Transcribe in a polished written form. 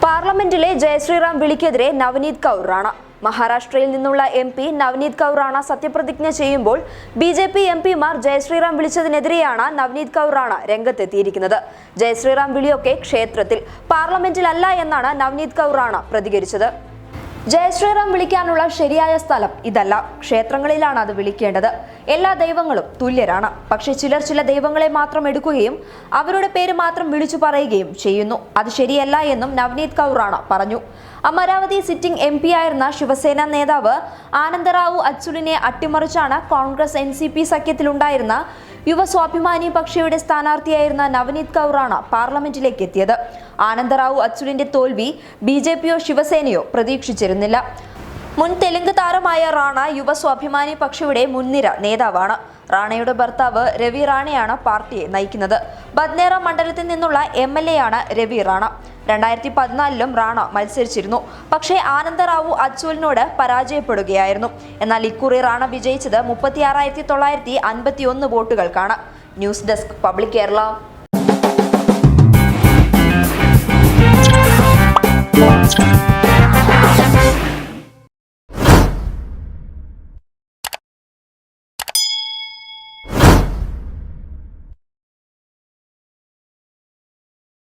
പാർലമെന്റിലെ ജയശ്രീറാം വിളിക്കെതിരെ നവനീത് കൗർ റാണ. മഹാരാഷ്ട്രയിൽ നിന്നുള്ള MP നവനീത് കൗർ റാണ സത്യപ്രതിജ്ഞ ചെയ്യുമ്പോൾ BJP MPമാർ ജയശ്രീറാം വിളിച്ചതിനെതിരെയാണ് നവനീത് കൗർ റാണ രംഗത്തെത്തിയിരിക്കുന്നത്. ജയശ്രീറാം വിളിയൊക്കെ ക്ഷേത്രത്തിൽ, പാർലമെന്റിലല്ല എന്നാണ് നവനീത് കൗർ റാണ പ്രതികരിച്ചത്. ജയശ്രീറാം വിളിക്കാനുള്ള ശരിയായ സ്ഥലം ഇതല്ല, ക്ഷേത്രങ്ങളിലാണ് അത് വിളിക്കേണ്ടത്. എല്ലാ ദൈവങ്ങളും തുല്യരാണ്. പക്ഷെ ചില ദൈവങ്ങളെ മാത്രം എടുക്കുകയും അവരുടെ പേര് മാത്രം വിളിച്ചു പറയുകയും ചെയ്യുന്നു. അത് ശരിയല്ല എന്നും നവനീത് കൗർ റാണ പറഞ്ഞു. അമരാവതി സിറ്റിംഗ് MP ആയിരുന്ന ശിവസേന നേതാവ് ആനന്ദറാവു അച്ചുലിനെ അട്ടിമറിച്ചാണ് കോൺഗ്രസ് NCP സഖ്യത്തിലുണ്ടായിരുന്ന യുവ സ്വാഭിമാനി പക്ഷിയുടെ സ്ഥാനാർത്ഥിയായിരുന്ന നവനീത് കൗർ റാണ പാർലമെന്റിലേക്ക് എത്തിയത്. ആനന്ദറാവു അച്ചുലിന്റെ തോൽവി BJPയോ ശിവസേനയോ പ്രതീക്ഷിച്ചിരുന്നില്ല. മുൻ തെലുങ്ക് താരമായ റാണ യുവ സ്വാഭിമാനി പക്ഷിയുടെ മുൻനിര നേതാവാണ്. റാണയുടെ ഭർത്താവ് രവി റാണയാണ് പാർട്ടിയെ നയിക്കുന്നത്. ബദ്നേറ മണ്ഡലത്തിൽ നിന്നുള്ള MLA ആണ് രവി റാണ. 2014 റാണ മത്സരിച്ചിരുന്നു. പക്ഷേ ആനന്ദറാവു അച്ചുലിനോട് പരാജയപ്പെടുകയായിരുന്നു. എന്നാൽ ഇക്കുറി റാണ വിജയിച്ചത് 36,951 വോട്ടുകൾക്കാണ്. News desk public Kerala.